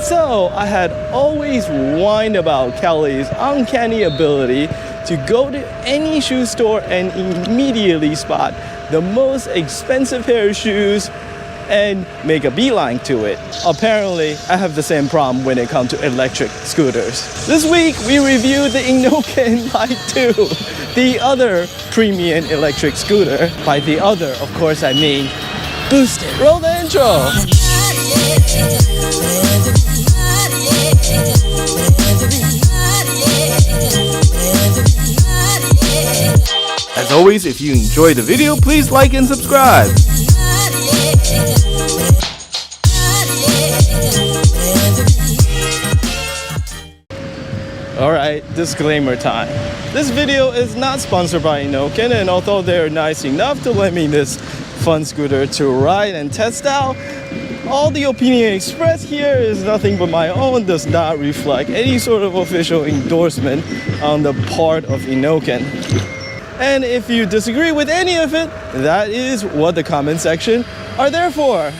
So I had always whined about Kelly's uncanny ability to go to any shoe store and immediately spot the most expensive pair of shoes and make a beeline to it. Apparently, I have the same problem when it comes to electric scooters. This week, we reviewed the Inokim Light-2, the other premium electric scooter. By the other, of course, I mean boosted. Roll the intro. As always, if you enjoyed the video, please like and subscribe. Alright, disclaimer time. This video is not sponsored by Inokim, and although they're nice enough to lend me this fun scooter to ride and test out, all the opinion expressed here is nothing but my own, does not reflect any sort of official endorsement on the part of Inokim. And if you disagree with any of it, that is what the comment section are there for.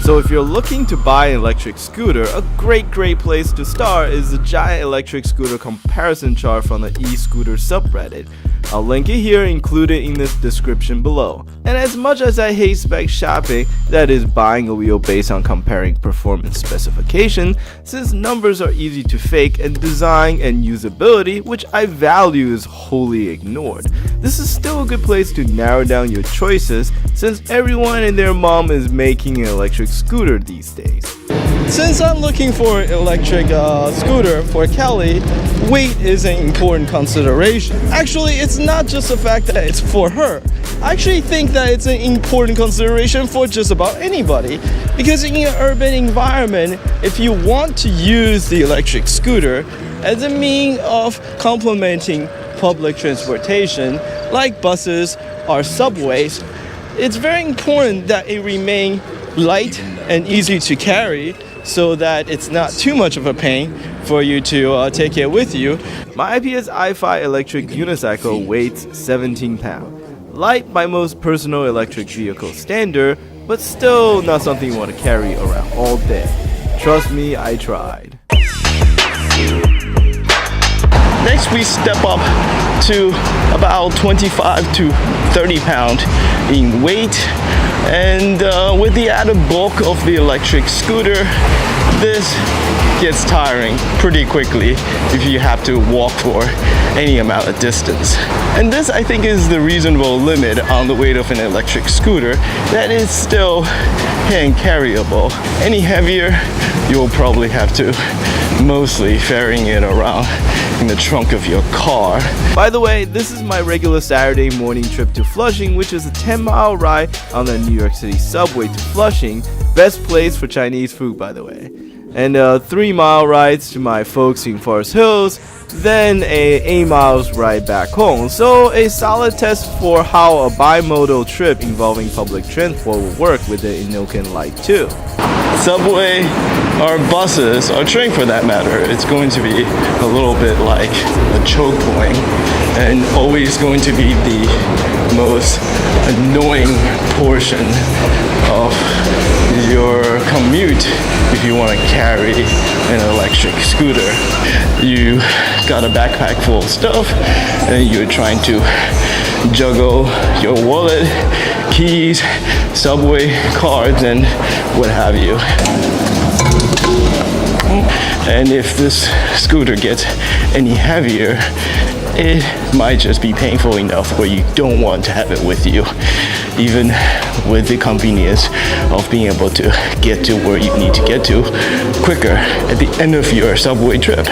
So if you're looking to buy an electric scooter, a great place to start is the giant electric scooter comparison chart from the e-scooter subreddit. I'll link it here, included in the description below. And as much as I hate spec shopping, that is buying a wheel based on comparing performance specification, since numbers are easy to fake and design and usability, which I value, is wholly ignored. This is still a good place to narrow down your choices, since everyone and their mom is making an electric scooter these days. Since I'm looking for an electric scooter for Kelly, weight is an important consideration. Actually, it's not just the fact that it's for her. I actually think that it's an important consideration for just about anybody. Because in an urban environment, if you want to use the electric scooter as a means of complementing public transportation, like buses or subways, it's very important that it remain light and easy to carry, so that it's not too much of a pain for you to take it with you. My IPS i5 electric unicycle weighs 17 pounds. Light by most personal electric vehicle standard, but still not something you want to carry around all day. Trust me, I tried. Next, we step up to about 25 to 30 pounds in weight. And with the added bulk of the electric scooter, this gets tiring pretty quickly if you have to walk for any amount of distance. And this, I think, is the reasonable limit on the weight of an electric scooter that is still hand carryable. Any heavier, you'll probably have to mostly ferrying it around in the trunk of your car. By the way, this is my regular Saturday morning trip to Flushing, which is a 10-mile ride on the New York City subway to Flushing. Best place for Chinese food, by the way. And 3-mile rides to my folks in Forest Hills, then a 8 miles ride back home. So a solid test for how a bimodal trip involving public transport will work with the Inokim Light-2. Subway or buses or train for that matter, it's going to be a little bit like a choke point and always going to be the most annoying portion of your commute if you want to carry an electric scooter. You got a backpack full of stuff and you're trying to juggle your wallet, keys, subway cards, and what have you. And if this scooter gets any heavier, it might just be painful enough where you don't want to have it with you, even with the convenience of being able to get to where you need to get to quicker at the end of your subway trip.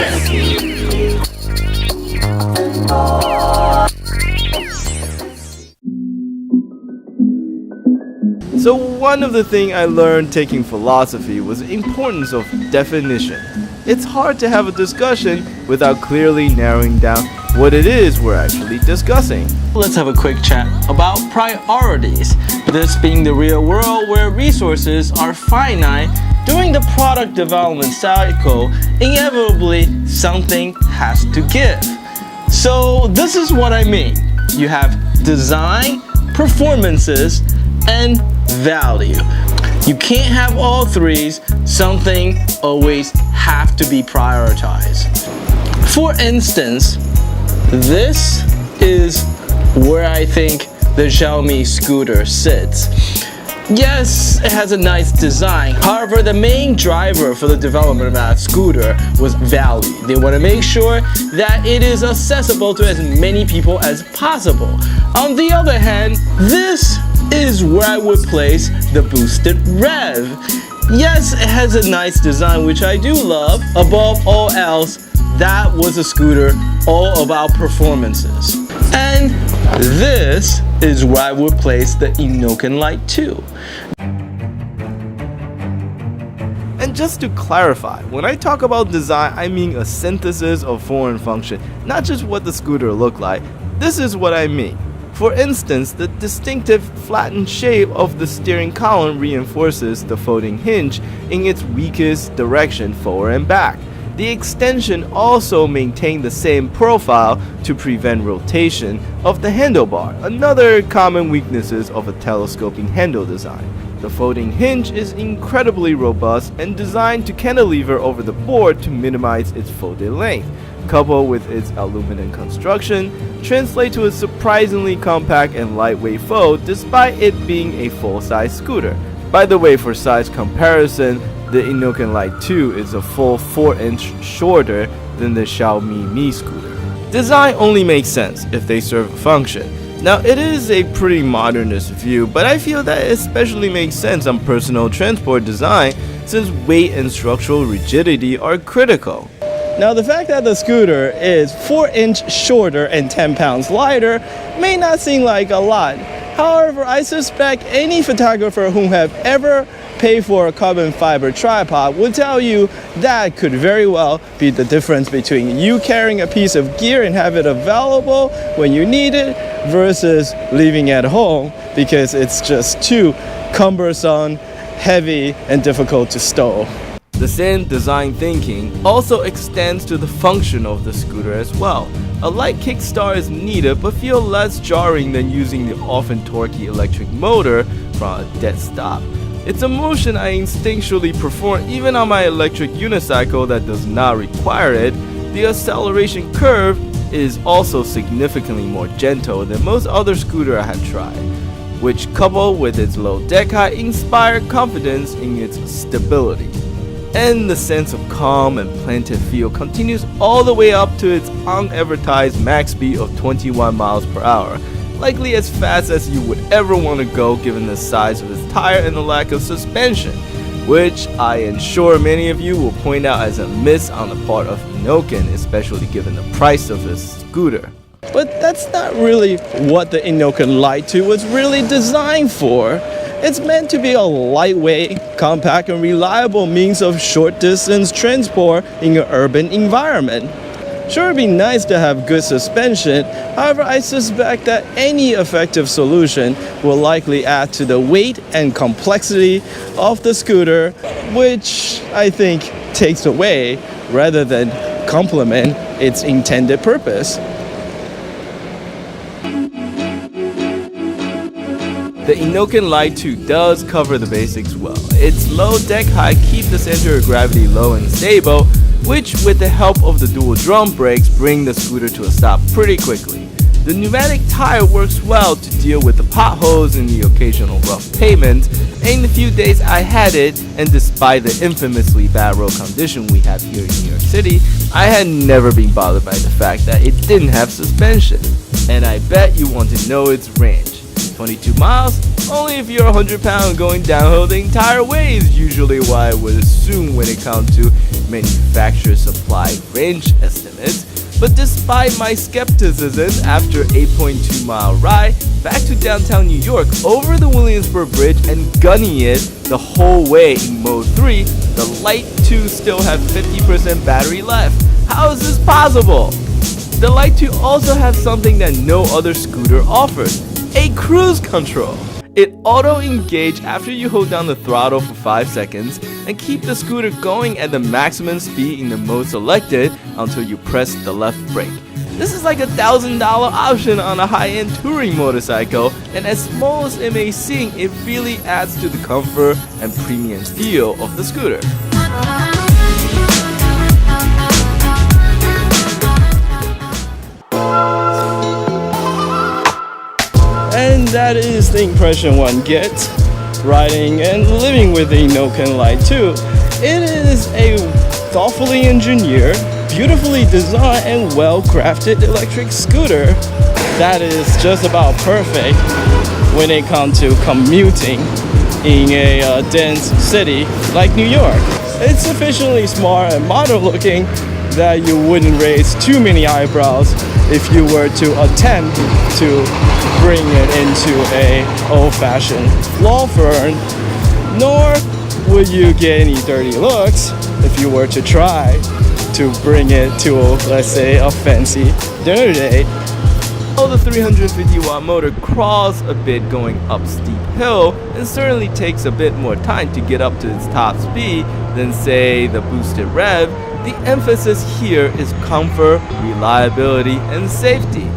So one of the things I learned taking philosophy was the importance of definition. It's hard to have a discussion without clearly narrowing down what it is we're actually discussing. Let's have a quick chat about priorities. This being the real world where resources are finite, during the product development cycle, inevitably something has to give. So this is what I mean. You have design, performances, and value. You can't have all threes. Something always have to be prioritized. For instance, this is where I think the Xiaomi scooter sits. Yes, it has a nice design. However, the main driver for the development of that scooter was value. They want to make sure that it is accessible to as many people as possible. On the other hand, this is where I would place the boosted rev. Yes, it has a nice design, which I do love. Above all else, that was a scooter all about performances. And this is where I would place the Inokim Light-2. And just to clarify, when I talk about design, I mean a synthesis of form and function, not just what the scooter looked like. This is what I mean. For instance, the distinctive flattened shape of the steering column reinforces the folding hinge in its weakest direction forward and back. The extension also maintained the same profile to prevent rotation of the handlebar, another common weaknesses of a telescoping handle design. The folding hinge is incredibly robust and designed to cantilever over the board to minimize its folded length, coupled with its aluminum construction, translate to a surprisingly compact and lightweight fold despite it being a full-size scooter. By the way, for size comparison, the Inokim Light2 is a full 4-inch shorter than the Xiaomi Mi scooter. Design only makes sense if they serve a function. Now, it is a pretty modernist view, but I feel that it especially makes sense on personal transport design since weight and structural rigidity are critical. Now, the fact that the scooter is 4-inch shorter and 10 pounds lighter may not seem like a lot. However, I suspect any photographer who have ever paid for a carbon fiber tripod will tell you that could very well be the difference between you carrying a piece of gear and have it available when you need it versus leaving at home because it's just too cumbersome, heavy, and difficult to stow. The same design thinking also extends to the function of the scooter as well. A light kickstart is needed but feel less jarring than using the often torquey electric motor from a dead stop. It's a motion I instinctually perform even on my electric unicycle that does not require it. The acceleration curve is also significantly more gentle than most other scooters I have tried, which coupled with its low deck height inspire confidence in its stability. And the sense of calm and planted feel continues all the way up to its unadvertised max speed of 21 miles per hour, likely as fast as you would ever want to go given the size of its tire and the lack of suspension, which I am sure many of you will point out as a miss on the part of Inokim, especially given the price of this scooter. But that's not really what the Inokim Light2 was really designed for. It's meant to be a lightweight, compact, and reliable means of short-distance transport in an urban environment. Sure, it'd be nice to have good suspension. However, I suspect that any effective solution will likely add to the weight and complexity of the scooter, which I think takes away rather than complement its intended purpose. The Inokim Light2 does cover the basics well. Its low deck height keeps the center of gravity low and stable, which with the help of the dual drum brakes bring the scooter to a stop pretty quickly. The pneumatic tire works well to deal with the potholes and the occasional rough pavement. In the few days I had it, and despite the infamously bad road condition we have here in New York City, I had never been bothered by the fact that it didn't have suspension. And I bet you want to know its range. 22 miles? Only if you're 100 pounds going downhill the entire way is usually what I would assume when it comes to manufacturer supply range estimates. But despite my skepticism, after 8.2 mile ride back to downtown New York over the Williamsburg Bridge and gunning it the whole way in mode 3, the Light-2 still has 50% battery left. How is this possible? The Light-2 also has something that no other scooter offers. A cruise control. It auto-engages after you hold down the throttle for 5 seconds and keep the scooter going at the maximum speed in the mode selected until you press the left brake. This is like $1,000 option on a high-end touring motorcycle, and as small as it may seem, it really adds to the comfort and premium feel of the scooter. And that is the impression one gets riding and living with the Inokim Light-2. It is a thoughtfully engineered, beautifully designed and well-crafted electric scooter that is just about perfect when it comes to commuting in a dense city like New York. It's sufficiently smart and modern looking that you wouldn't raise too many eyebrows if you were to attempt to bring it into a old-fashioned law firm, nor would you get any dirty looks if you were to try to bring it to, let's say, a fancy dinner date. Although the 350 watt motor crawls a bit going up steep hill and certainly takes a bit more time to get up to its top speed than say the boosted rev, the emphasis here is comfort, reliability, and safety.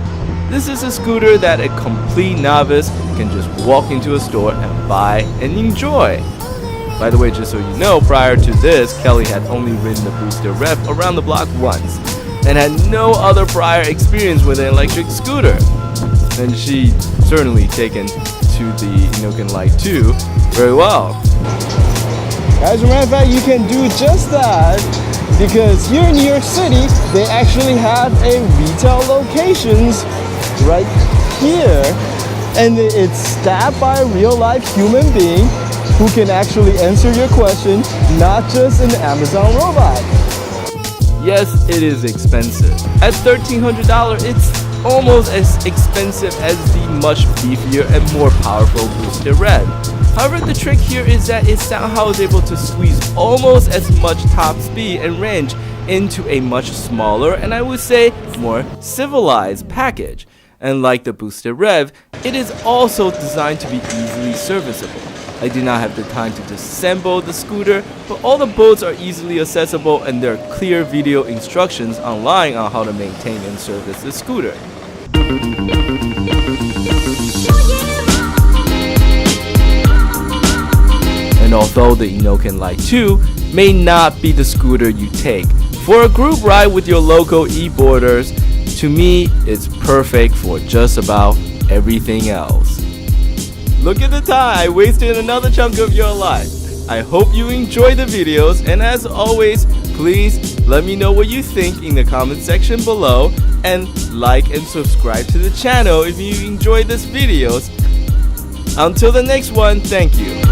This is a scooter that a complete novice can just walk into a store and buy and enjoy. By the way, just so you know, prior to this, Kelly had only ridden the boosted rev around the block once and had no other prior experience with an electric scooter. And she certainly taken to the Inokim Light-2 very well. As a matter of fact, you can do just that because here in New York City, they actually have a retail locations right here, and it's staffed by a real-life human being who can actually answer your question, not just an Amazon robot. Yes, it is expensive. At $1,300, it's almost as expensive as the much beefier and more powerful boosted rev. However, the trick here is that it somehow is able to squeeze almost as much top speed and range into a much smaller and I would say more civilized package. And like the boosted rev, it is also designed to be easily serviceable. I do not have the time to disassemble the scooter, but all the bolts are easily accessible and there are clear video instructions online on how to maintain and service the scooter. And although the Inokim Light-2 may not be the scooter you take for a group ride with your local e-boarders, to me it's perfect for just about everything else. Look at the time, I wasted another chunk of your life. I hope you enjoyed the videos, and as always, please let me know what you think in the comment section below, and like and subscribe to the channel if you enjoyed this videos. Until the next one, thank you.